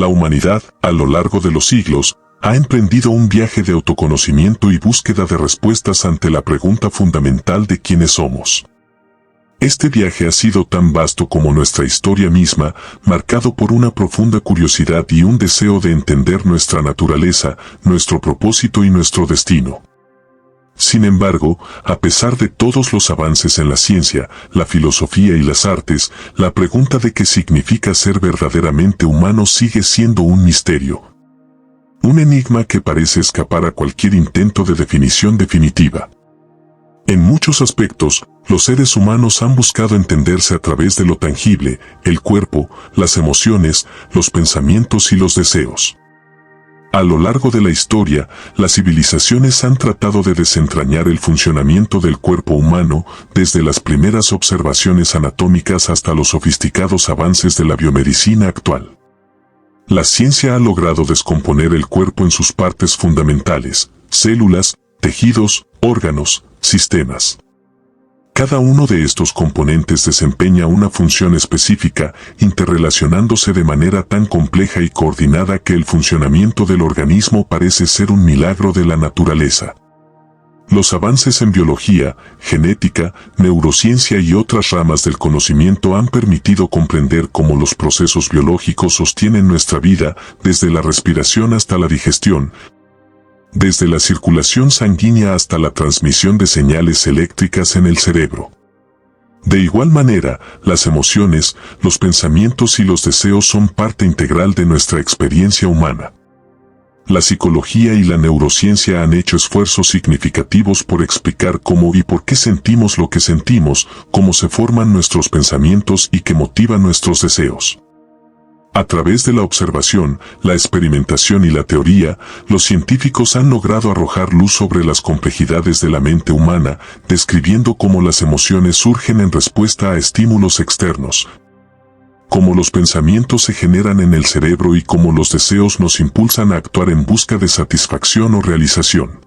la humanidad, a lo largo de los siglos, ha emprendido un viaje de autoconocimiento y búsqueda de respuestas ante la pregunta fundamental de quiénes somos. Este viaje ha sido tan vasto como nuestra historia misma, marcado por una profunda curiosidad y un deseo de entender nuestra naturaleza, nuestro propósito y nuestro destino. Sin embargo, a pesar de todos los avances en la ciencia, la filosofía y las artes, la pregunta de qué significa ser verdaderamente humano sigue siendo un misterio. Un enigma que parece escapar a cualquier intento de definición definitiva. En muchos aspectos, los seres humanos han buscado entenderse a través de lo tangible, el cuerpo, las emociones, los pensamientos y los deseos. A lo largo de la historia, las civilizaciones han tratado de desentrañar el funcionamiento del cuerpo humano, desde las primeras observaciones anatómicas hasta los sofisticados avances de la biomedicina actual. La ciencia ha logrado descomponer el cuerpo en sus partes fundamentales, células, tejidos, órganos, sistemas. Cada uno de estos componentes desempeña una función específica, interrelacionándose de manera tan compleja y coordinada que el funcionamiento del organismo parece ser un milagro de la naturaleza. Los avances en biología, genética, neurociencia y otras ramas del conocimiento han permitido comprender cómo los procesos biológicos sostienen nuestra vida, desde la respiración hasta la digestión, desde la circulación sanguínea hasta la transmisión de señales eléctricas en el cerebro. De igual manera, las emociones, los pensamientos y los deseos son parte integral de nuestra experiencia humana. La psicología y la neurociencia han hecho esfuerzos significativos por explicar cómo y por qué sentimos lo que sentimos, cómo se forman nuestros pensamientos y qué motiva nuestros deseos. A través de la observación, la experimentación y la teoría, los científicos han logrado arrojar luz sobre las complejidades de la mente humana, describiendo cómo las emociones surgen en respuesta a estímulos externos, cómo los pensamientos se generan en el cerebro y cómo los deseos nos impulsan a actuar en busca de satisfacción o realización.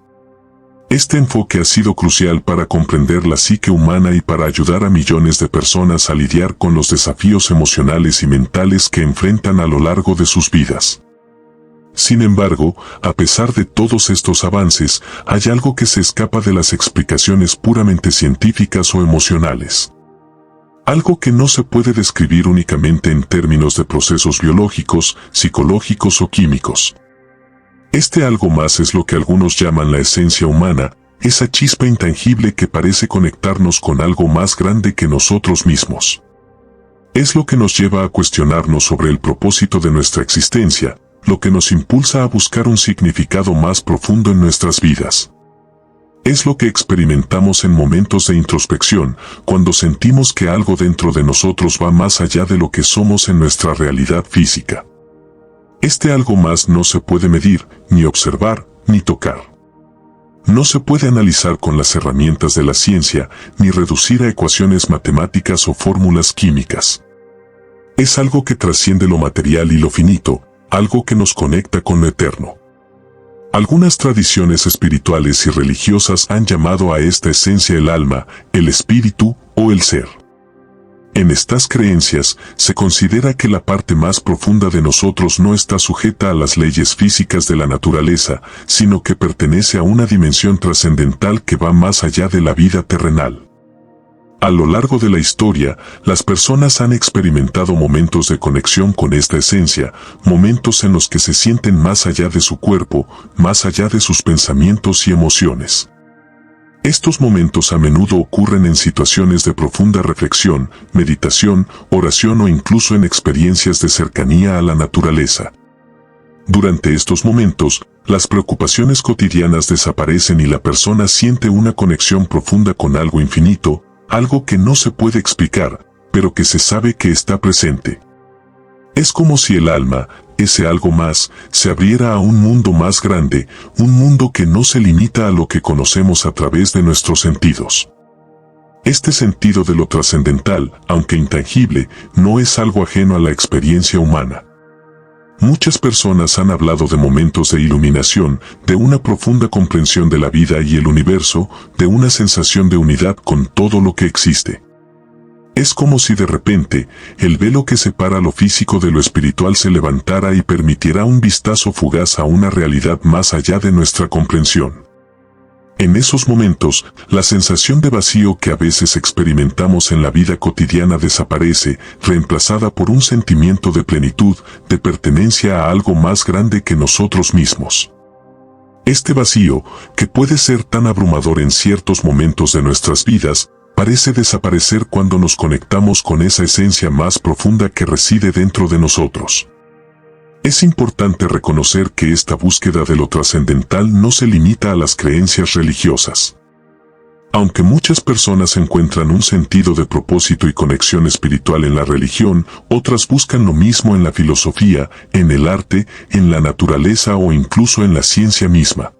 Este enfoque ha sido crucial para comprender la psique humana y para ayudar a millones de personas a lidiar con los desafíos emocionales y mentales que enfrentan a lo largo de sus vidas. Sin embargo, a pesar de todos estos avances, hay algo que se escapa de las explicaciones puramente científicas o emocionales. Algo que no se puede describir únicamente en términos de procesos biológicos, psicológicos o químicos. Este algo más es lo que algunos llaman la esencia humana, esa chispa intangible que parece conectarnos con algo más grande que nosotros mismos. Es lo que nos lleva a cuestionarnos sobre el propósito de nuestra existencia, lo que nos impulsa a buscar un significado más profundo en nuestras vidas. Es lo que experimentamos en momentos de introspección, cuando sentimos que algo dentro de nosotros va más allá de lo que somos en nuestra realidad física. Este algo más no se puede medir, ni observar, ni tocar. No se puede analizar con las herramientas de la ciencia, ni reducir a ecuaciones matemáticas o fórmulas químicas. Es algo que trasciende lo material y lo finito, algo que nos conecta con lo eterno. Algunas tradiciones espirituales y religiosas han llamado a esta esencia el alma, el espíritu o el ser. En estas creencias, se considera que la parte más profunda de nosotros no está sujeta a las leyes físicas de la naturaleza, sino que pertenece a una dimensión trascendental que va más allá de la vida terrenal. A lo largo de la historia, las personas han experimentado momentos de conexión con esta esencia, momentos en los que se sienten más allá de su cuerpo, más allá de sus pensamientos y emociones. Estos momentos a menudo ocurren en situaciones de profunda reflexión, meditación, oración o incluso en experiencias de cercanía a la naturaleza. Durante estos momentos, las preocupaciones cotidianas desaparecen y la persona siente una conexión profunda con algo infinito, algo que no se puede explicar, pero que se sabe que está presente. Es como si el alma, ese algo más, se abriera a un mundo más grande, un mundo que no se limita a lo que conocemos a través de nuestros sentidos. Este sentido de lo trascendental, aunque intangible, no es algo ajeno a la experiencia humana. Muchas personas han hablado de momentos de iluminación, de una profunda comprensión de la vida y el universo, de una sensación de unidad con todo lo que existe. Es como si de repente, el velo que separa lo físico de lo espiritual se levantara y permitiera un vistazo fugaz a una realidad más allá de nuestra comprensión. En esos momentos, la sensación de vacío que a veces experimentamos en la vida cotidiana desaparece, reemplazada por un sentimiento de plenitud, de pertenencia a algo más grande que nosotros mismos. Este vacío, que puede ser tan abrumador en ciertos momentos de nuestras vidas, parece desaparecer cuando nos conectamos con esa esencia más profunda que reside dentro de nosotros. Es importante reconocer que esta búsqueda de lo trascendental no se limita a las creencias religiosas. Aunque muchas personas encuentran un sentido de propósito y conexión espiritual en la religión, otras buscan lo mismo en la filosofía, en el arte, en la naturaleza o incluso en la ciencia misma.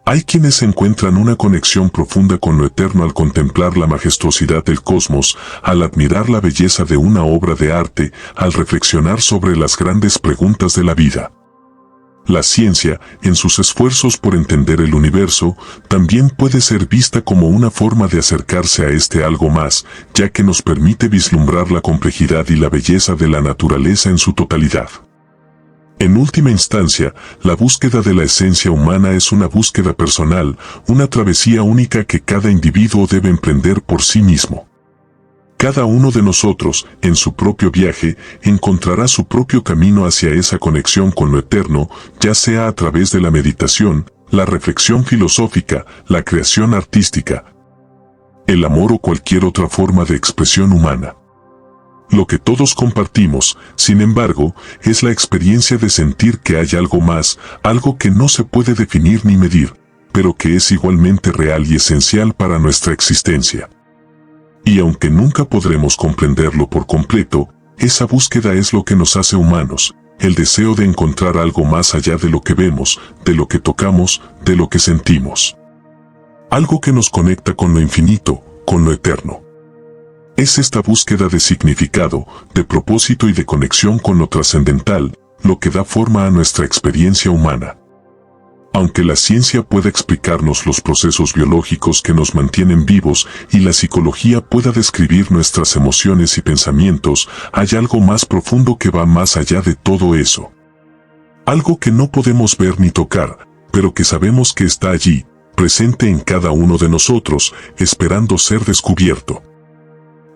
Hay quienes encuentran una conexión profunda con lo eterno al contemplar la majestuosidad del cosmos, al admirar la belleza de una obra de arte, al reflexionar sobre las grandes preguntas de la vida. La ciencia, en sus esfuerzos por entender el universo, también puede ser vista como una forma de acercarse a este algo más, ya que nos permite vislumbrar la complejidad y la belleza de la naturaleza en su totalidad. En última instancia, la búsqueda de la esencia humana es una búsqueda personal, una travesía única que cada individuo debe emprender por sí mismo. Cada uno de nosotros, en su propio viaje, encontrará su propio camino hacia esa conexión con lo eterno, ya sea a través de la meditación, la reflexión filosófica, la creación artística, el amor o cualquier otra forma de expresión humana. Lo que todos compartimos, sin embargo, es la experiencia de sentir que hay algo más, algo que no se puede definir ni medir, pero que es igualmente real y esencial para nuestra existencia. Y aunque nunca podremos comprenderlo por completo, esa búsqueda es lo que nos hace humanos, el deseo de encontrar algo más allá de lo que vemos, de lo que tocamos, de lo que sentimos. Algo que nos conecta con lo infinito, con lo eterno. Es esta búsqueda de significado, de propósito y de conexión con lo trascendental, lo que da forma a nuestra experiencia humana. Aunque la ciencia pueda explicarnos los procesos biológicos que nos mantienen vivos y la psicología pueda describir nuestras emociones y pensamientos, hay algo más profundo que va más allá de todo eso. Algo que no podemos ver ni tocar, pero que sabemos que está allí, presente en cada uno de nosotros, esperando ser descubierto.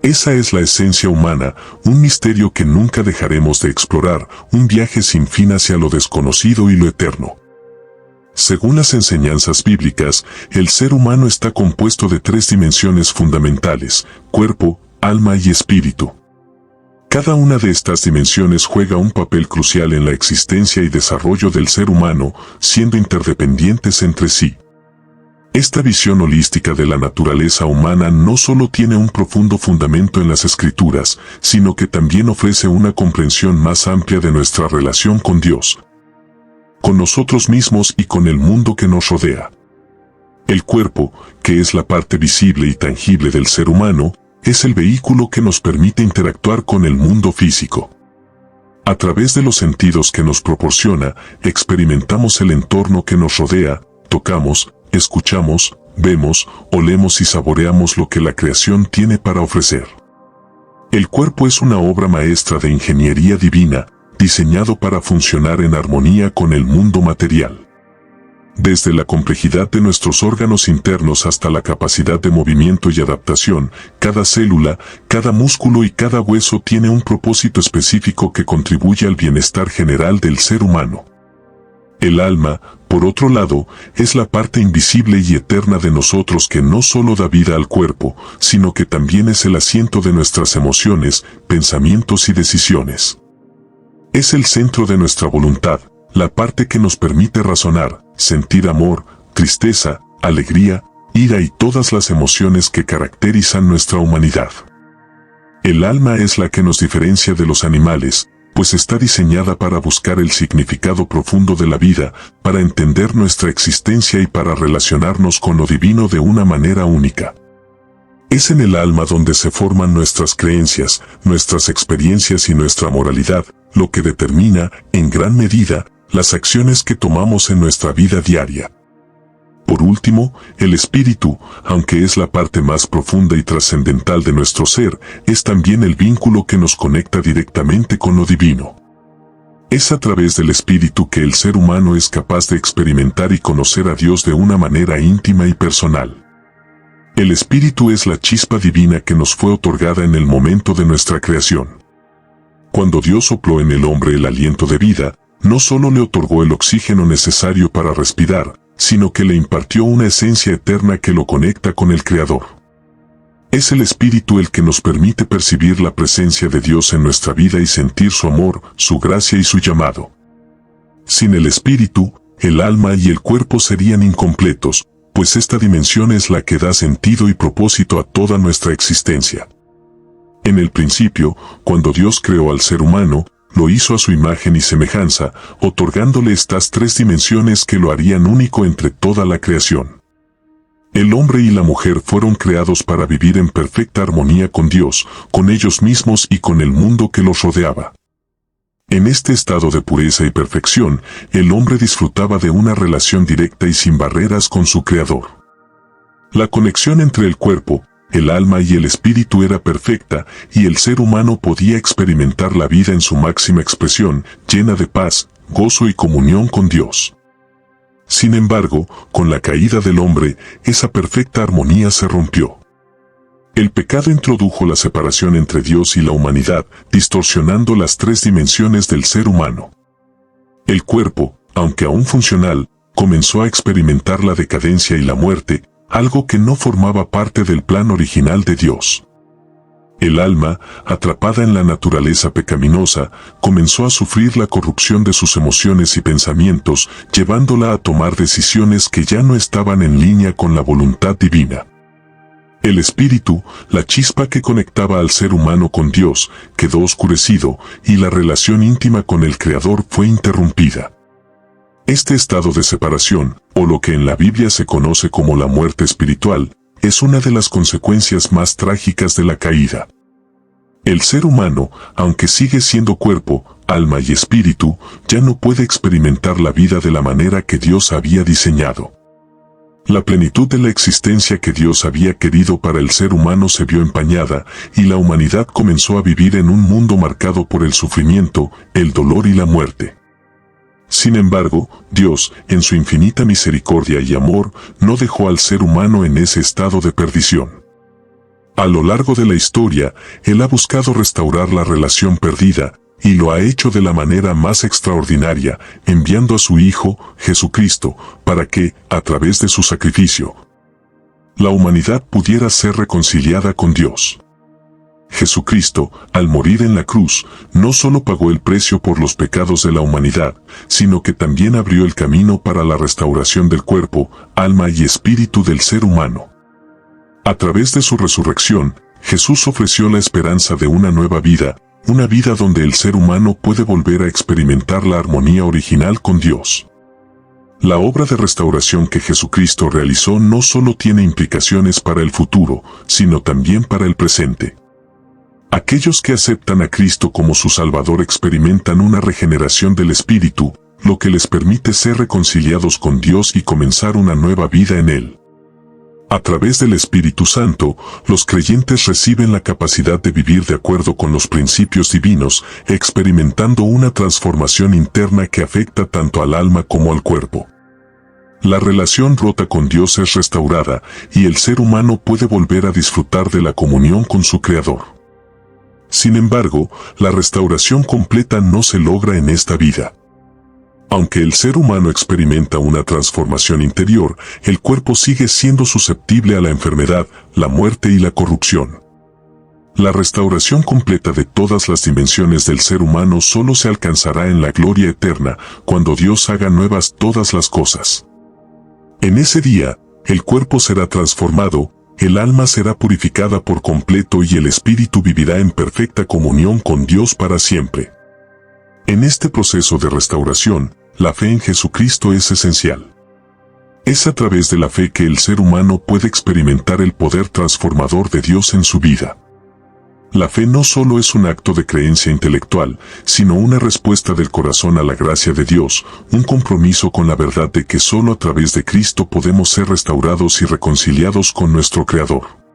Esa es la esencia humana, un misterio que nunca dejaremos de explorar, un viaje sin fin hacia lo desconocido y lo eterno. Según las enseñanzas bíblicas, el ser humano está compuesto de 3 dimensiones fundamentales: cuerpo, alma y espíritu. Cada una de estas dimensiones juega un papel crucial en la existencia y desarrollo del ser humano, siendo interdependientes entre sí. Esta visión holística de la naturaleza humana no solo tiene un profundo fundamento en las Escrituras, sino que también ofrece una comprensión más amplia de nuestra relación con Dios, con nosotros mismos y con el mundo que nos rodea. El cuerpo, que es la parte visible y tangible del ser humano, es el vehículo que nos permite interactuar con el mundo físico. A través de los sentidos que nos proporciona, experimentamos el entorno que nos rodea, tocamos, escuchamos, vemos, olemos y saboreamos lo que la creación tiene para ofrecer. El cuerpo es una obra maestra de ingeniería divina, diseñado para funcionar en armonía con el mundo material. Desde la complejidad de nuestros órganos internos hasta la capacidad de movimiento y adaptación, cada célula, cada músculo y cada hueso tiene un propósito específico que contribuye al bienestar general del ser humano. El alma, por otro lado, es la parte invisible y eterna de nosotros que no solo da vida al cuerpo, sino que también es el asiento de nuestras emociones, pensamientos y decisiones. Es el centro de nuestra voluntad, la parte que nos permite razonar, sentir amor, tristeza, alegría, ira y todas las emociones que caracterizan nuestra humanidad. El alma es la que nos diferencia de los animales, pues está diseñada para buscar el significado profundo de la vida, para entender nuestra existencia y para relacionarnos con lo divino de una manera única. Es en el alma donde se forman nuestras creencias, nuestras experiencias y nuestra moralidad, lo que determina, en gran medida, las acciones que tomamos en nuestra vida diaria. Por último, el espíritu, aunque es la parte más profunda y trascendental de nuestro ser, es también el vínculo que nos conecta directamente con lo divino. Es a través del espíritu que el ser humano es capaz de experimentar y conocer a Dios de una manera íntima y personal. El espíritu es la chispa divina que nos fue otorgada en el momento de nuestra creación. Cuando Dios sopló en el hombre el aliento de vida, no solo le otorgó el oxígeno necesario para respirar, sino que le impartió una esencia eterna que lo conecta con el Creador. Es el Espíritu el que nos permite percibir la presencia de Dios en nuestra vida y sentir su amor, su gracia y su llamado. Sin el Espíritu, el alma y el cuerpo serían incompletos, pues esta dimensión es la que da sentido y propósito a toda nuestra existencia. En el principio, cuando Dios creó al ser humano, lo hizo a su imagen y semejanza, otorgándole estas tres dimensiones que lo harían único entre toda la creación. El hombre y la mujer fueron creados para vivir en perfecta armonía con Dios, con ellos mismos y con el mundo que los rodeaba. En este estado de pureza y perfección, el hombre disfrutaba de una relación directa y sin barreras con su Creador. La conexión entre el cuerpo, el alma y el espíritu era perfecta, y el ser humano podía experimentar la vida en su máxima expresión, llena de paz, gozo y comunión con Dios. Sin embargo, con la caída del hombre, esa perfecta armonía se rompió. El pecado introdujo la separación entre Dios y la humanidad, distorsionando las tres dimensiones del ser humano. El cuerpo, aunque aún funcional, comenzó a experimentar la decadencia y la muerte, algo que no formaba parte del plan original de Dios. El alma, atrapada en la naturaleza pecaminosa, comenzó a sufrir la corrupción de sus emociones y pensamientos, llevándola a tomar decisiones que ya no estaban en línea con la voluntad divina. El espíritu, la chispa que conectaba al ser humano con Dios, quedó oscurecido, y la relación íntima con el Creador fue interrumpida. Este estado de separación, o lo que en la Biblia se conoce como la muerte espiritual, es una de las consecuencias más trágicas de la caída. El ser humano, aunque sigue siendo cuerpo, alma y espíritu, ya no puede experimentar la vida de la manera que Dios había diseñado. La plenitud de la existencia que Dios había querido para el ser humano se vio empañada, y la humanidad comenzó a vivir en un mundo marcado por el sufrimiento, el dolor y la muerte. Sin embargo, Dios, en su infinita misericordia y amor, no dejó al ser humano en ese estado de perdición. A lo largo de la historia, Él ha buscado restaurar la relación perdida, y lo ha hecho de la manera más extraordinaria, enviando a su Hijo, Jesucristo, para que, a través de su sacrificio, la humanidad pudiera ser reconciliada con Dios. Jesucristo, al morir en la cruz, no solo pagó el precio por los pecados de la humanidad, sino que también abrió el camino para la restauración del cuerpo, alma y espíritu del ser humano. A través de su resurrección, Jesús ofreció la esperanza de una nueva vida, una vida donde el ser humano puede volver a experimentar la armonía original con Dios. La obra de restauración que Jesucristo realizó no solo tiene implicaciones para el futuro, sino también para el presente. Aquellos que aceptan a Cristo como su Salvador experimentan una regeneración del Espíritu, lo que les permite ser reconciliados con Dios y comenzar una nueva vida en Él. A través del Espíritu Santo, los creyentes reciben la capacidad de vivir de acuerdo con los principios divinos, experimentando una transformación interna que afecta tanto al alma como al cuerpo. La relación rota con Dios es restaurada, y el ser humano puede volver a disfrutar de la comunión con su Creador. Sin embargo, la restauración completa no se logra en esta vida. Aunque el ser humano experimenta una transformación interior, el cuerpo sigue siendo susceptible a la enfermedad, la muerte y la corrupción. La restauración completa de todas las dimensiones del ser humano solo se alcanzará en la gloria eterna, cuando Dios haga nuevas todas las cosas. En ese día, el cuerpo será transformado, el alma será purificada por completo y el espíritu vivirá en perfecta comunión con Dios para siempre. En este proceso de restauración, la fe en Jesucristo es esencial. Es a través de la fe que el ser humano puede experimentar el poder transformador de Dios en su vida. La fe no solo es un acto de creencia intelectual, sino una respuesta del corazón a la gracia de Dios, un compromiso con la verdad de que solo a través de Cristo podemos ser restaurados y reconciliados con nuestro Creador.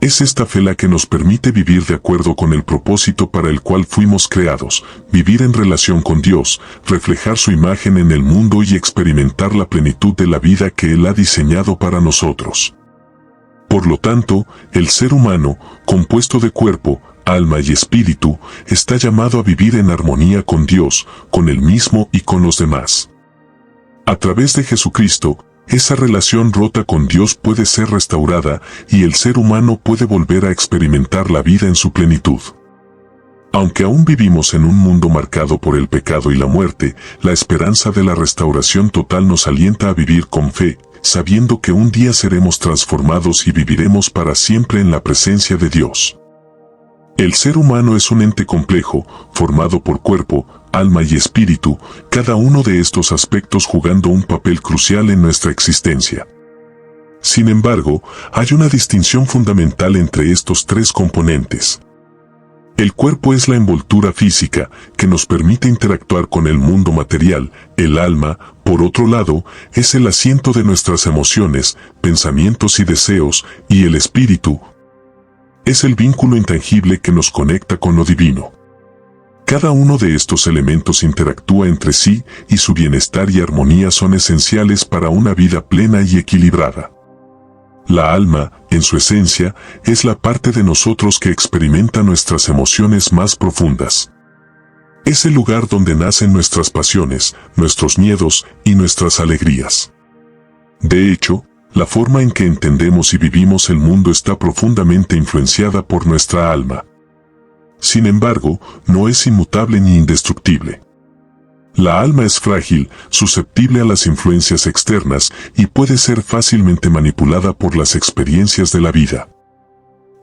Es esta fe la que nos permite vivir de acuerdo con el propósito para el cual fuimos creados, vivir en relación con Dios, reflejar su imagen en el mundo y experimentar la plenitud de la vida que Él ha diseñado para nosotros. Por lo tanto, el ser humano, compuesto de cuerpo, alma y espíritu, está llamado a vivir en armonía con Dios, con Él mismo y con los demás. A través de Jesucristo, esa relación rota con Dios puede ser restaurada y el ser humano puede volver a experimentar la vida en su plenitud. Aunque aún vivimos en un mundo marcado por el pecado y la muerte, la esperanza de la restauración total nos alienta a vivir con fe, sabiendo que un día seremos transformados y viviremos para siempre en la presencia de Dios. El ser humano es un ente complejo, formado por cuerpo, alma y espíritu, cada uno de estos aspectos jugando un papel crucial en nuestra existencia. Sin embargo, hay una distinción fundamental entre estos tres componentes. El cuerpo es la envoltura física, que nos permite interactuar con el mundo material. El alma, por otro lado, es el asiento de nuestras emociones, pensamientos y deseos, y el espíritu es el vínculo intangible que nos conecta con lo divino. Cada uno de estos elementos interactúa entre sí, y su bienestar y armonía son esenciales para una vida plena y equilibrada. La alma, en su esencia, es la parte de nosotros que experimenta nuestras emociones más profundas. Es el lugar donde nacen nuestras pasiones, nuestros miedos y nuestras alegrías. De hecho, la forma en que entendemos y vivimos el mundo está profundamente influenciada por nuestra alma. Sin embargo, no es inmutable ni indestructible. La alma es frágil, susceptible a las influencias externas y puede ser fácilmente manipulada por las experiencias de la vida.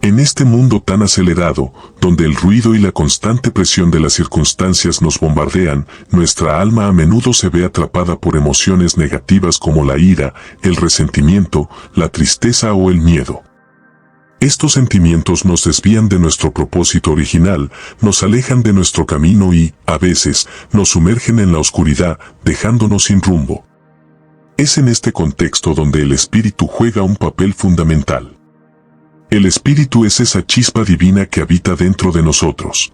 En este mundo tan acelerado, donde el ruido y la constante presión de las circunstancias nos bombardean, nuestra alma a menudo se ve atrapada por emociones negativas como la ira, el resentimiento, la tristeza o el miedo. Estos sentimientos nos desvían de nuestro propósito original, nos alejan de nuestro camino y, a veces, nos sumergen en la oscuridad, dejándonos sin rumbo. Es en este contexto donde el espíritu juega un papel fundamental. El espíritu es esa chispa divina que habita dentro de nosotros.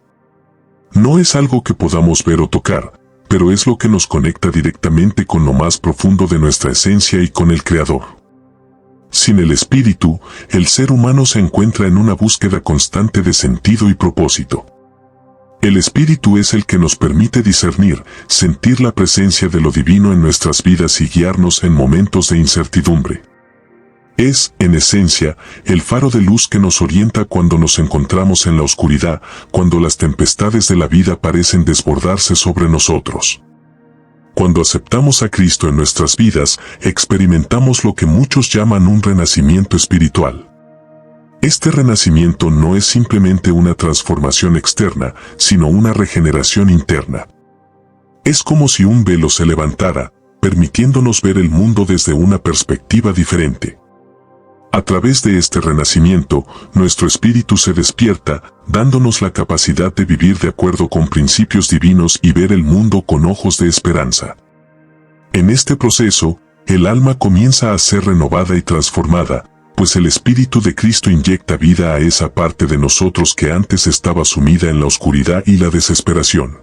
No es algo que podamos ver o tocar, pero es lo que nos conecta directamente con lo más profundo de nuestra esencia y con el Creador. Sin el espíritu, el ser humano se encuentra en una búsqueda constante de sentido y propósito. El espíritu es el que nos permite discernir, sentir la presencia de lo divino en nuestras vidas y guiarnos en momentos de incertidumbre. Es, en esencia, el faro de luz que nos orienta cuando nos encontramos en la oscuridad, cuando las tempestades de la vida parecen desbordarse sobre nosotros. Cuando aceptamos a Cristo en nuestras vidas, experimentamos lo que muchos llaman un renacimiento espiritual. Este renacimiento no es simplemente una transformación externa, sino una regeneración interna. Es como si un velo se levantara, permitiéndonos ver el mundo desde una perspectiva diferente. A través de este renacimiento, nuestro espíritu se despierta, dándonos la capacidad de vivir de acuerdo con principios divinos y ver el mundo con ojos de esperanza. En este proceso, el alma comienza a ser renovada y transformada, pues el Espíritu de Cristo inyecta vida a esa parte de nosotros que antes estaba sumida en la oscuridad y la desesperación.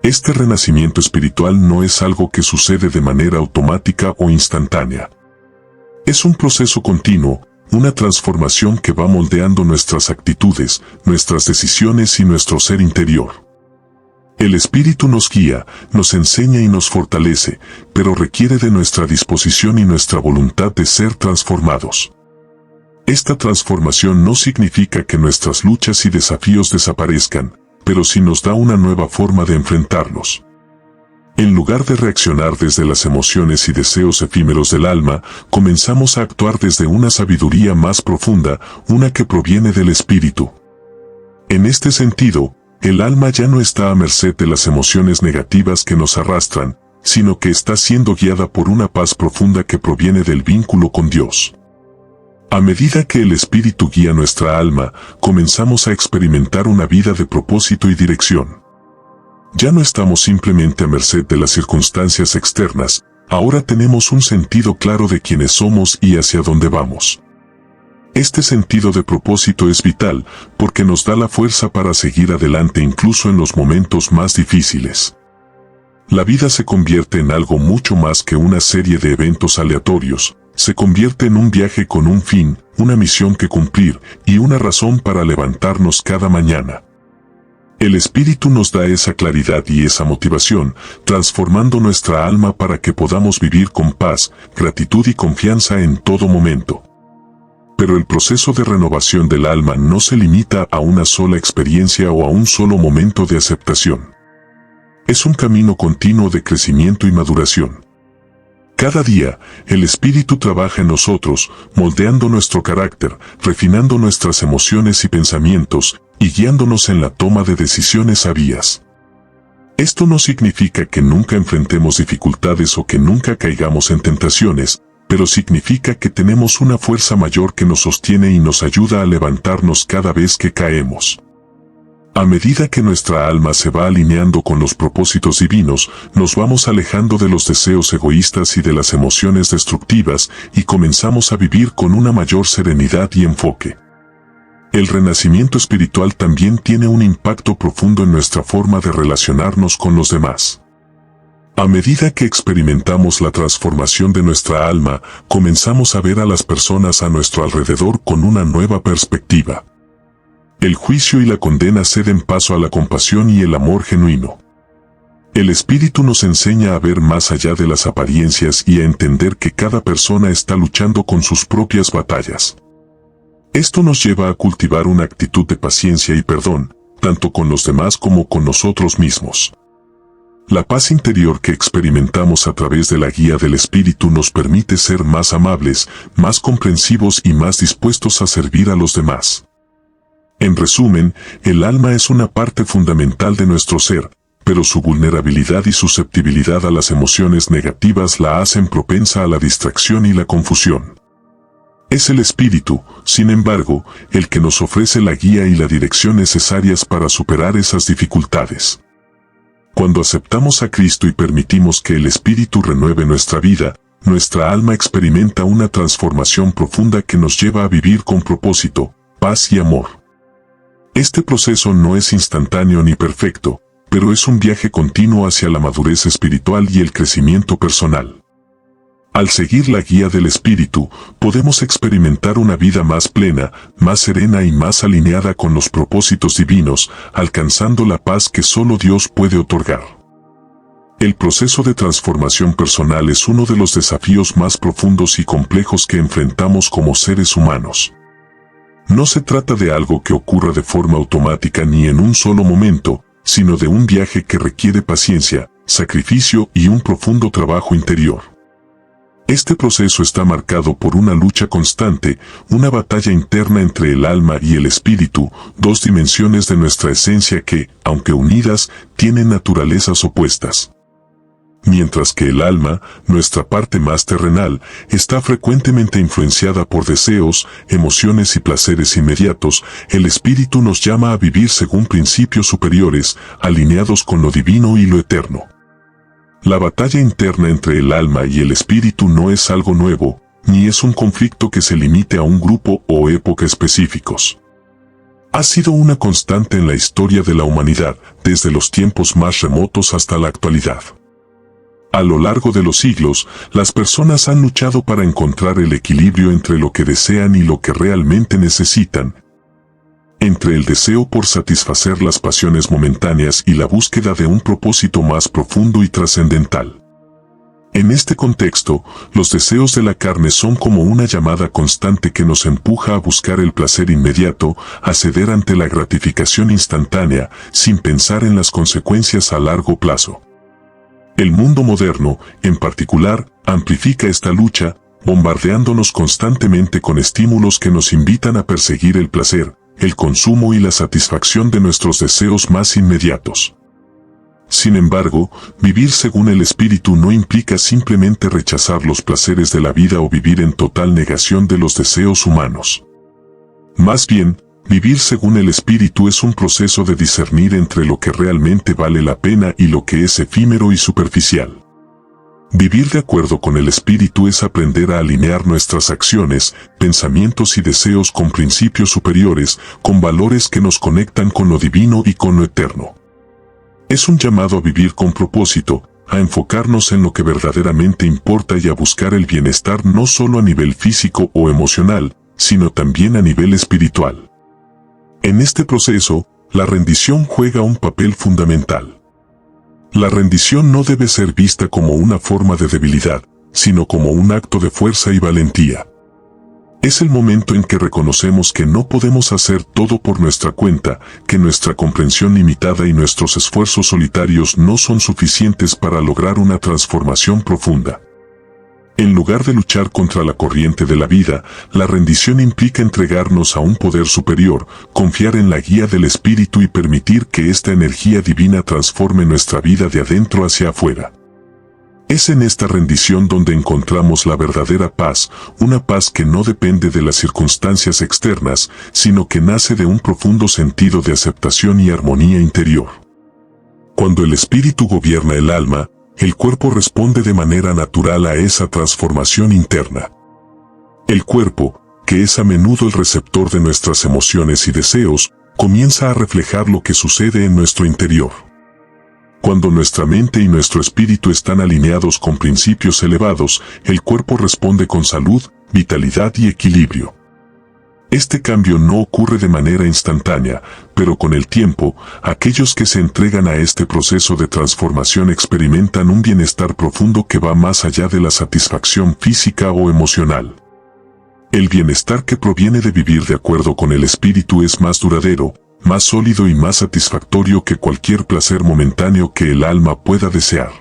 Este renacimiento espiritual no es algo que sucede de manera automática o instantánea. Es un proceso continuo, una transformación que va moldeando nuestras actitudes, nuestras decisiones y nuestro ser interior. El Espíritu nos guía, nos enseña y nos fortalece, pero requiere de nuestra disposición y nuestra voluntad de ser transformados. Esta transformación no significa que nuestras luchas y desafíos desaparezcan, pero sí nos da una nueva forma de enfrentarlos. En lugar de reaccionar desde las emociones y deseos efímeros del alma, comenzamos a actuar desde una sabiduría más profunda, una que proviene del Espíritu. En este sentido, el alma ya no está a merced de las emociones negativas que nos arrastran, sino que está siendo guiada por una paz profunda que proviene del vínculo con Dios. A medida que el Espíritu guía nuestra alma, comenzamos a experimentar una vida de propósito y dirección. Ya no estamos simplemente a merced de las circunstancias externas, ahora tenemos un sentido claro de quiénes somos y hacia dónde vamos. Este sentido de propósito es vital porque nos da la fuerza para seguir adelante incluso en los momentos más difíciles. La vida se convierte en algo mucho más que una serie de eventos aleatorios, se convierte en un viaje con un fin, una misión que cumplir y una razón para levantarnos cada mañana. El Espíritu nos da esa claridad y esa motivación, transformando nuestra alma para que podamos vivir con paz, gratitud y confianza en todo momento. Pero el proceso de renovación del alma no se limita a una sola experiencia o a un solo momento de aceptación. Es un camino continuo de crecimiento y maduración. Cada día, el Espíritu trabaja en nosotros, moldeando nuestro carácter, refinando nuestras emociones y pensamientos, y guiándonos en la toma de decisiones sabias. Esto no significa que nunca enfrentemos dificultades o que nunca caigamos en tentaciones, pero significa que tenemos una fuerza mayor que nos sostiene y nos ayuda a levantarnos cada vez que caemos. A medida que nuestra alma se va alineando con los propósitos divinos, nos vamos alejando de los deseos egoístas y de las emociones destructivas y comenzamos a vivir con una mayor serenidad y enfoque. El renacimiento espiritual también tiene un impacto profundo en nuestra forma de relacionarnos con los demás. A medida que experimentamos la transformación de nuestra alma, comenzamos a ver a las personas a nuestro alrededor con una nueva perspectiva. El juicio y la condena ceden paso a la compasión y el amor genuino. El Espíritu nos enseña a ver más allá de las apariencias y a entender que cada persona está luchando con sus propias batallas. Esto nos lleva a cultivar una actitud de paciencia y perdón, tanto con los demás como con nosotros mismos. La paz interior que experimentamos a través de la guía del Espíritu nos permite ser más amables, más comprensivos y más dispuestos a servir a los demás. En resumen, el alma es una parte fundamental de nuestro ser, pero su vulnerabilidad y susceptibilidad a las emociones negativas la hacen propensa a la distracción y la confusión. Es el Espíritu, sin embargo, el que nos ofrece la guía y la dirección necesarias para superar esas dificultades. Cuando aceptamos a Cristo y permitimos que el Espíritu renueve nuestra vida, nuestra alma experimenta una transformación profunda que nos lleva a vivir con propósito, paz y amor. Este proceso no es instantáneo ni perfecto, pero es un viaje continuo hacia la madurez espiritual y el crecimiento personal. Al seguir la guía del Espíritu, podemos experimentar una vida más plena, más serena y más alineada con los propósitos divinos, alcanzando la paz que solo Dios puede otorgar. El proceso de transformación personal es uno de los desafíos más profundos y complejos que enfrentamos como seres humanos. No se trata de algo que ocurra de forma automática ni en un solo momento, sino de un viaje que requiere paciencia, sacrificio y un profundo trabajo interior. Este proceso está marcado por una lucha constante, una batalla interna entre el alma y el espíritu, dos dimensiones de nuestra esencia que, aunque unidas, tienen naturalezas opuestas. Mientras que el alma, nuestra parte más terrenal, está frecuentemente influenciada por deseos, emociones y placeres inmediatos, el espíritu nos llama a vivir según principios superiores, alineados con lo divino y lo eterno. La batalla interna entre el alma y el espíritu no es algo nuevo, ni es un conflicto que se limite a un grupo o época específicos. Ha sido una constante en la historia de la humanidad, desde los tiempos más remotos hasta la actualidad. A lo largo de los siglos, las personas han luchado para encontrar el equilibrio entre lo que desean y lo que realmente necesitan, entre el deseo por satisfacer las pasiones momentáneas y la búsqueda de un propósito más profundo y trascendental. En este contexto, los deseos de la carne son como una llamada constante que nos empuja a buscar el placer inmediato, a ceder ante la gratificación instantánea, sin pensar en las consecuencias a largo plazo. El mundo moderno, en particular, amplifica esta lucha, bombardeándonos constantemente con estímulos que nos invitan a perseguir el placer, el consumo y la satisfacción de nuestros deseos más inmediatos. Sin embargo, vivir según el espíritu no implica simplemente rechazar los placeres de la vida o vivir en total negación de los deseos humanos. Más bien, vivir según el espíritu es un proceso de discernir entre lo que realmente vale la pena y lo que es efímero y superficial. Vivir de acuerdo con el espíritu es aprender a alinear nuestras acciones, pensamientos y deseos con principios superiores, con valores que nos conectan con lo divino y con lo eterno. Es un llamado a vivir con propósito, a enfocarnos en lo que verdaderamente importa y a buscar el bienestar no solo a nivel físico o emocional, sino también a nivel espiritual. En este proceso, la rendición juega un papel fundamental. La rendición no debe ser vista como una forma de debilidad, sino como un acto de fuerza y valentía. Es el momento en que reconocemos que no podemos hacer todo por nuestra cuenta, que nuestra comprensión limitada y nuestros esfuerzos solitarios no son suficientes para lograr una transformación profunda. En lugar de luchar contra la corriente de la vida, la rendición implica entregarnos a un poder superior, confiar en la guía del espíritu y permitir que esta energía divina transforme nuestra vida de adentro hacia afuera. Es en esta rendición donde encontramos la verdadera paz, una paz que no depende de las circunstancias externas, sino que nace de un profundo sentido de aceptación y armonía interior. Cuando el espíritu gobierna el alma, el cuerpo responde de manera natural a esa transformación interna. El cuerpo, que es a menudo el receptor de nuestras emociones y deseos, comienza a reflejar lo que sucede en nuestro interior. Cuando nuestra mente y nuestro espíritu están alineados con principios elevados, el cuerpo responde con salud, vitalidad y equilibrio. Este cambio no ocurre de manera instantánea, pero con el tiempo, aquellos que se entregan a este proceso de transformación experimentan un bienestar profundo que va más allá de la satisfacción física o emocional. El bienestar que proviene de vivir de acuerdo con el espíritu es más duradero, más sólido y más satisfactorio que cualquier placer momentáneo que el alma pueda desear.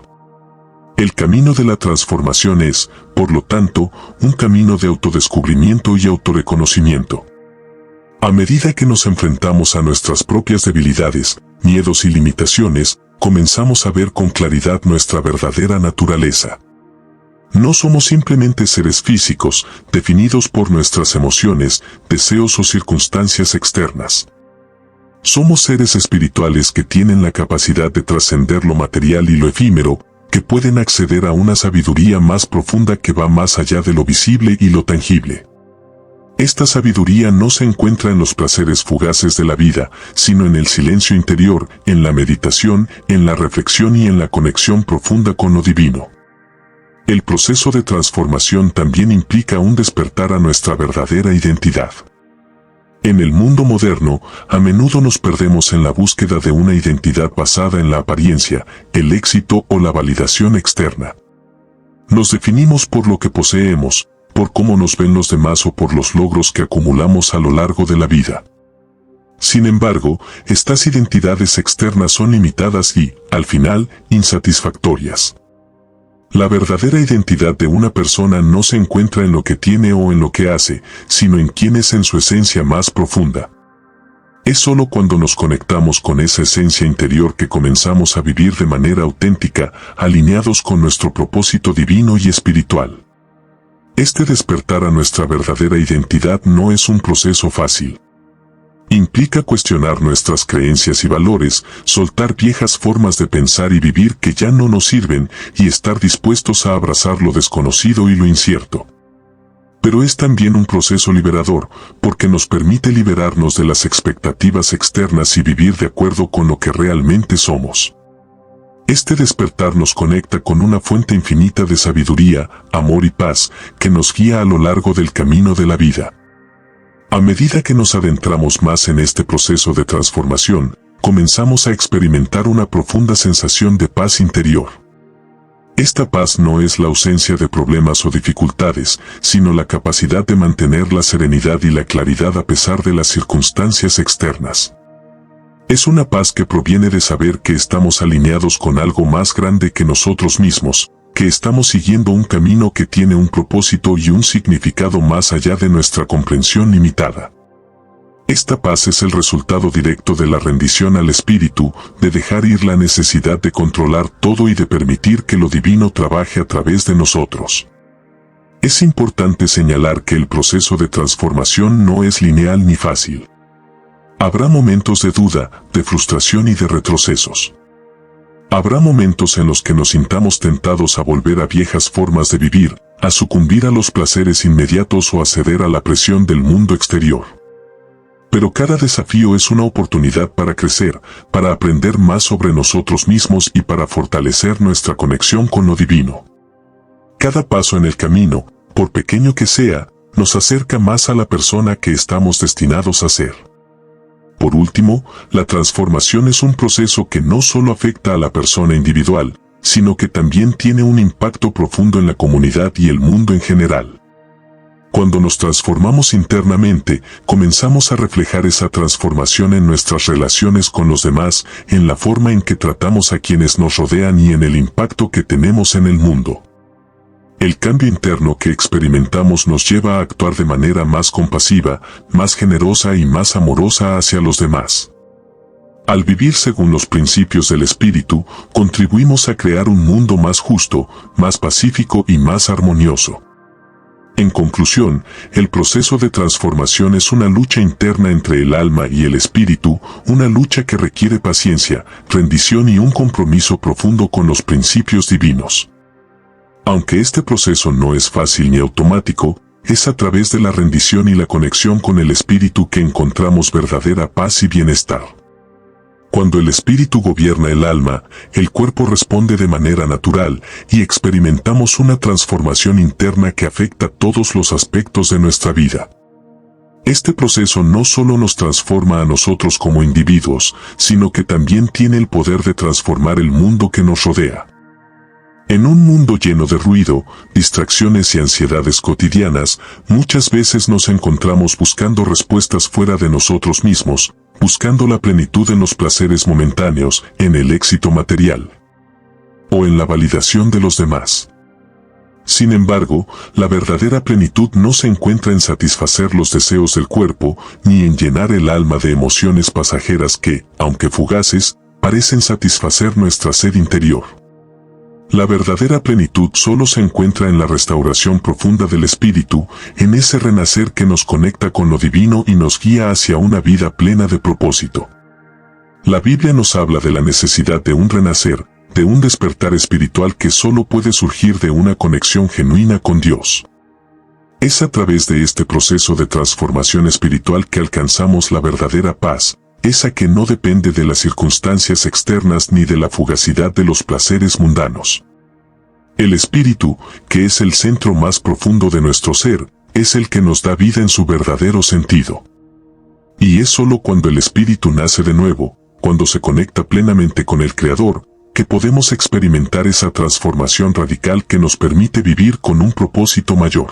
El camino de la transformación es, por lo tanto, un camino de autodescubrimiento y autorreconocimiento. A medida que nos enfrentamos a nuestras propias debilidades, miedos y limitaciones, comenzamos a ver con claridad nuestra verdadera naturaleza. No somos simplemente seres físicos, definidos por nuestras emociones, deseos o circunstancias externas. Somos seres espirituales que tienen la capacidad de trascender lo material y lo efímero, que pueden acceder a una sabiduría más profunda que va más allá de lo visible y lo tangible. Esta sabiduría no se encuentra en los placeres fugaces de la vida, sino en el silencio interior, en la meditación, en la reflexión y en la conexión profunda con lo divino. El proceso de transformación también implica un despertar a nuestra verdadera identidad. En el mundo moderno, a menudo nos perdemos en la búsqueda de una identidad basada en la apariencia, el éxito o la validación externa. Nos definimos por lo que poseemos, por cómo nos ven los demás o por los logros que acumulamos a lo largo de la vida. Sin embargo, estas identidades externas son limitadas y, al final, insatisfactorias. La verdadera identidad de una persona no se encuentra en lo que tiene o en lo que hace, sino en quién es en su esencia más profunda. Es solo cuando nos conectamos con esa esencia interior que comenzamos a vivir de manera auténtica, alineados con nuestro propósito divino y espiritual. Este despertar a nuestra verdadera identidad no es un proceso fácil. Implica cuestionar nuestras creencias y valores, soltar viejas formas de pensar y vivir que ya no nos sirven y estar dispuestos a abrazar lo desconocido y lo incierto. Pero es también un proceso liberador, porque nos permite liberarnos de las expectativas externas y vivir de acuerdo con lo que realmente somos. Este despertar nos conecta con una fuente infinita de sabiduría, amor y paz, que nos guía a lo largo del camino de la vida. A medida que nos adentramos más en este proceso de transformación, comenzamos a experimentar una profunda sensación de paz interior. Esta paz no es la ausencia de problemas o dificultades, sino la capacidad de mantener la serenidad y la claridad a pesar de las circunstancias externas. Es una paz que proviene de saber que estamos alineados con algo más grande que nosotros mismos, que estamos siguiendo un camino que tiene un propósito y un significado más allá de nuestra comprensión limitada. Esta paz es el resultado directo de la rendición al Espíritu, de dejar ir la necesidad de controlar todo y de permitir que lo divino trabaje a través de nosotros. Es importante señalar que el proceso de transformación no es lineal ni fácil. Habrá momentos de duda, de frustración y de retrocesos. Habrá momentos en los que nos sintamos tentados a volver a viejas formas de vivir, a sucumbir a los placeres inmediatos o a ceder a la presión del mundo exterior. Pero cada desafío es una oportunidad para crecer, para aprender más sobre nosotros mismos y para fortalecer nuestra conexión con lo divino. Cada paso en el camino, por pequeño que sea, nos acerca más a la persona que estamos destinados a ser. Por último, la transformación es un proceso que no solo afecta a la persona individual, sino que también tiene un impacto profundo en la comunidad y el mundo en general. Cuando nos transformamos internamente, comenzamos a reflejar esa transformación en nuestras relaciones con los demás, en la forma en que tratamos a quienes nos rodean y en el impacto que tenemos en el mundo. El cambio interno que experimentamos nos lleva a actuar de manera más compasiva, más generosa y más amorosa hacia los demás. Al vivir según los principios del Espíritu, contribuimos a crear un mundo más justo, más pacífico y más armonioso. En conclusión, el proceso de transformación es una lucha interna entre el alma y el espíritu, una lucha que requiere paciencia, rendición y un compromiso profundo con los principios divinos. Aunque este proceso no es fácil ni automático, es a través de la rendición y la conexión con el espíritu que encontramos verdadera paz y bienestar. Cuando el espíritu gobierna el alma, el cuerpo responde de manera natural y experimentamos una transformación interna que afecta todos los aspectos de nuestra vida. Este proceso no solo nos transforma a nosotros como individuos, sino que también tiene el poder de transformar el mundo que nos rodea. En un mundo lleno de ruido, distracciones y ansiedades cotidianas, muchas veces nos encontramos buscando respuestas fuera de nosotros mismos, buscando la plenitud en los placeres momentáneos, en el éxito material o en la validación de los demás. Sin embargo, la verdadera plenitud no se encuentra en satisfacer los deseos del cuerpo, ni en llenar el alma de emociones pasajeras que, aunque fugaces, parecen satisfacer nuestra sed interior. La verdadera plenitud solo se encuentra en la restauración profunda del espíritu, en ese renacer que nos conecta con lo divino y nos guía hacia una vida plena de propósito. La Biblia nos habla de la necesidad de un renacer, de un despertar espiritual que solo puede surgir de una conexión genuina con Dios. Es a través de este proceso de transformación espiritual que alcanzamos la verdadera paz, esa que no depende de las circunstancias externas ni de la fugacidad de los placeres mundanos. El espíritu, que es el centro más profundo de nuestro ser, es el que nos da vida en su verdadero sentido. Y es solo cuando el espíritu nace de nuevo, cuando se conecta plenamente con el Creador, que podemos experimentar esa transformación radical que nos permite vivir con un propósito mayor.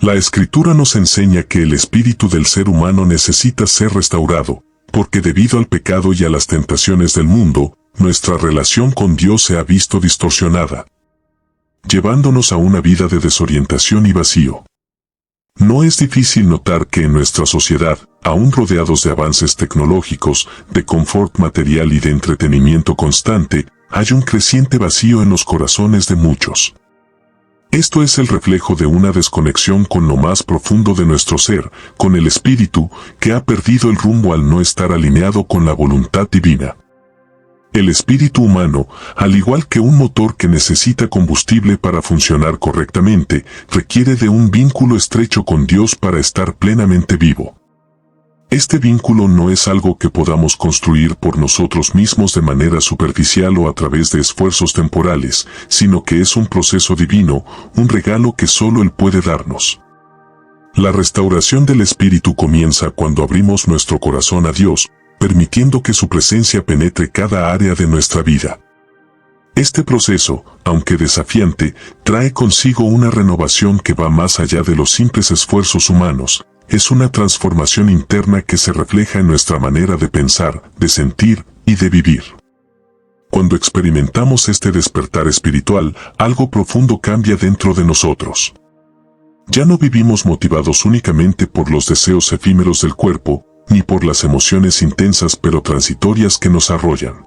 La Escritura nos enseña que el espíritu del ser humano necesita ser restaurado, porque debido al pecado y a las tentaciones del mundo, nuestra relación con Dios se ha visto distorsionada, llevándonos a una vida de desorientación y vacío. No es difícil notar que en nuestra sociedad, aún rodeados de avances tecnológicos, de confort material y de entretenimiento constante, hay un creciente vacío en los corazones de muchos. Esto es el reflejo de una desconexión con lo más profundo de nuestro ser, con el espíritu, que ha perdido el rumbo al no estar alineado con la voluntad divina. El espíritu humano, al igual que un motor que necesita combustible para funcionar correctamente, requiere de un vínculo estrecho con Dios para estar plenamente vivo. Este vínculo no es algo que podamos construir por nosotros mismos de manera superficial o a través de esfuerzos temporales, sino que es un proceso divino, un regalo que solo Él puede darnos. La restauración del espíritu comienza cuando abrimos nuestro corazón a Dios, permitiendo que su presencia penetre cada área de nuestra vida. Este proceso, aunque desafiante, trae consigo una renovación que va más allá de los simples esfuerzos humanos. Es una transformación interna que se refleja en nuestra manera de pensar, de sentir y de vivir. Cuando experimentamos este despertar espiritual, algo profundo cambia dentro de nosotros. Ya no vivimos motivados únicamente por los deseos efímeros del cuerpo, ni por las emociones intensas pero transitorias que nos arrollan.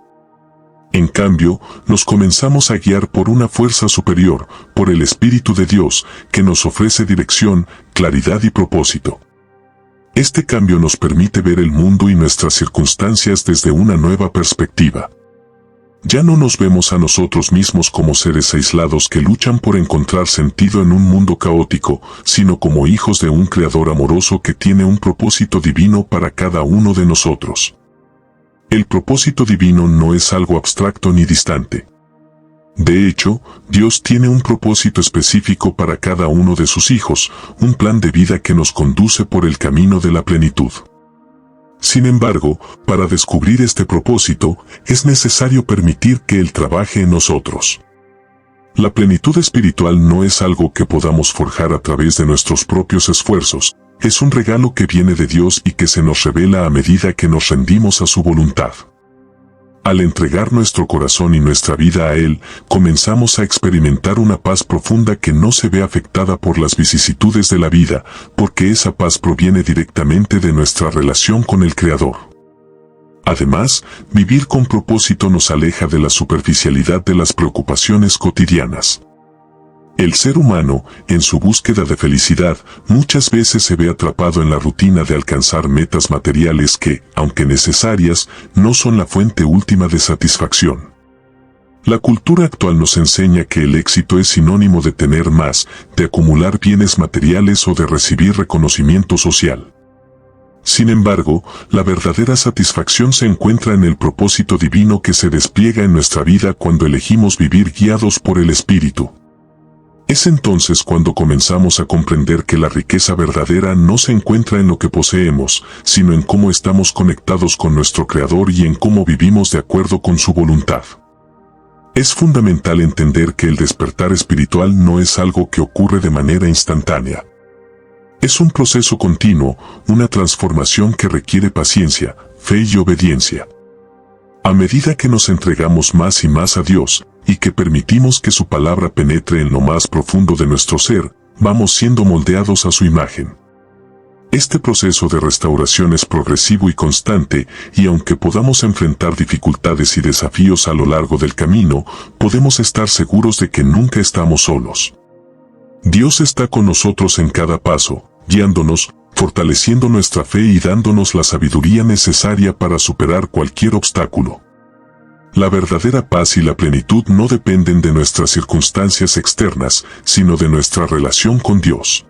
En cambio, nos comenzamos a guiar por una fuerza superior, por el Espíritu de Dios, que nos ofrece dirección, claridad y propósito. Este cambio nos permite ver el mundo y nuestras circunstancias desde una nueva perspectiva. Ya no nos vemos a nosotros mismos como seres aislados que luchan por encontrar sentido en un mundo caótico, sino como hijos de un Creador amoroso que tiene un propósito divino para cada uno de nosotros. El propósito divino no es algo abstracto ni distante. De hecho, Dios tiene un propósito específico para cada uno de sus hijos, un plan de vida que nos conduce por el camino de la plenitud. Sin embargo, para descubrir este propósito, es necesario permitir que Él trabaje en nosotros. La plenitud espiritual no es algo que podamos forjar a través de nuestros propios esfuerzos, es un regalo que viene de Dios y que se nos revela a medida que nos rendimos a su voluntad. Al entregar nuestro corazón y nuestra vida a Él, comenzamos a experimentar una paz profunda que no se ve afectada por las vicisitudes de la vida, porque esa paz proviene directamente de nuestra relación con el Creador. Además, vivir con propósito nos aleja de la superficialidad de las preocupaciones cotidianas. El ser humano, en su búsqueda de felicidad, muchas veces se ve atrapado en la rutina de alcanzar metas materiales que, aunque necesarias, no son la fuente última de satisfacción. La cultura actual nos enseña que el éxito es sinónimo de tener más, de acumular bienes materiales o de recibir reconocimiento social. Sin embargo, la verdadera satisfacción se encuentra en el propósito divino que se despliega en nuestra vida cuando elegimos vivir guiados por el Espíritu. Es entonces cuando comenzamos a comprender que la riqueza verdadera no se encuentra en lo que poseemos, sino en cómo estamos conectados con nuestro Creador y en cómo vivimos de acuerdo con su voluntad. Es fundamental entender que el despertar espiritual no es algo que ocurre de manera instantánea. Es un proceso continuo, una transformación que requiere paciencia, fe y obediencia. A medida que nos entregamos más y más a Dios, y que permitimos que su palabra penetre en lo más profundo de nuestro ser, vamos siendo moldeados a su imagen. Este proceso de restauración es progresivo y constante, y aunque podamos enfrentar dificultades y desafíos a lo largo del camino, podemos estar seguros de que nunca estamos solos. Dios está con nosotros en cada paso, guiándonos, fortaleciendo nuestra fe y dándonos la sabiduría necesaria para superar cualquier obstáculo. La verdadera paz y la plenitud no dependen de nuestras circunstancias externas, sino de nuestra relación con Dios.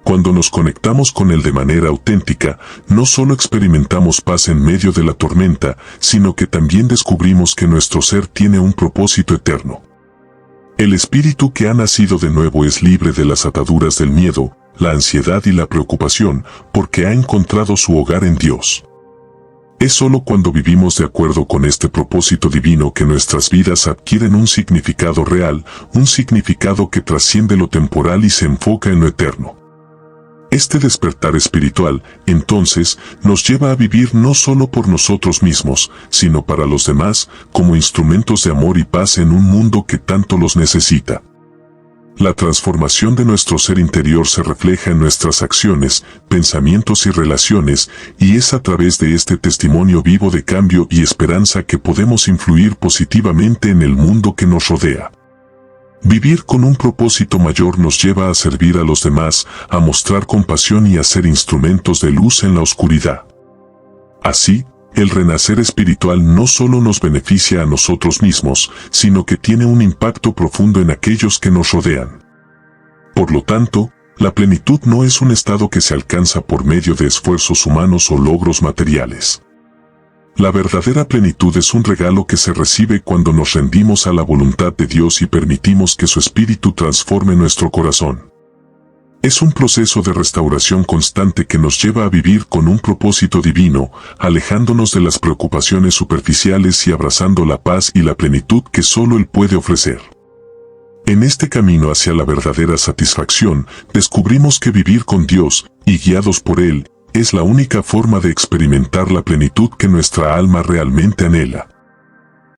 Cuando nos conectamos con Él de manera auténtica, no solo experimentamos paz en medio de la tormenta, sino que también descubrimos que nuestro ser tiene un propósito eterno. El espíritu que ha nacido de nuevo es libre de las ataduras del miedo, la ansiedad y la preocupación, porque ha encontrado su hogar en Dios. Es solo cuando vivimos de acuerdo con este propósito divino que nuestras vidas adquieren un significado real, un significado que trasciende lo temporal y se enfoca en lo eterno. Este despertar espiritual, entonces, nos lleva a vivir no solo por nosotros mismos, sino para los demás, como instrumentos de amor y paz en un mundo que tanto los necesita. La transformación de nuestro ser interior se refleja en nuestras acciones, pensamientos y relaciones, y es a través de este testimonio vivo de cambio y esperanza que podemos influir positivamente en el mundo que nos rodea. Vivir con un propósito mayor nos lleva a servir a los demás, a mostrar compasión y a ser instrumentos de luz en la oscuridad. Así, el renacer espiritual no solo nos beneficia a nosotros mismos, sino que tiene un impacto profundo en aquellos que nos rodean. Por lo tanto, la plenitud no es un estado que se alcanza por medio de esfuerzos humanos o logros materiales. La verdadera plenitud es un regalo que se recibe cuando nos rendimos a la voluntad de Dios y permitimos que su Espíritu transforme nuestro corazón. Es un proceso de restauración constante que nos lleva a vivir con un propósito divino, alejándonos de las preocupaciones superficiales y abrazando la paz y la plenitud que solo Él puede ofrecer. En este camino hacia la verdadera satisfacción, descubrimos que vivir con Dios, y guiados por Él, es la única forma de experimentar la plenitud que nuestra alma realmente anhela.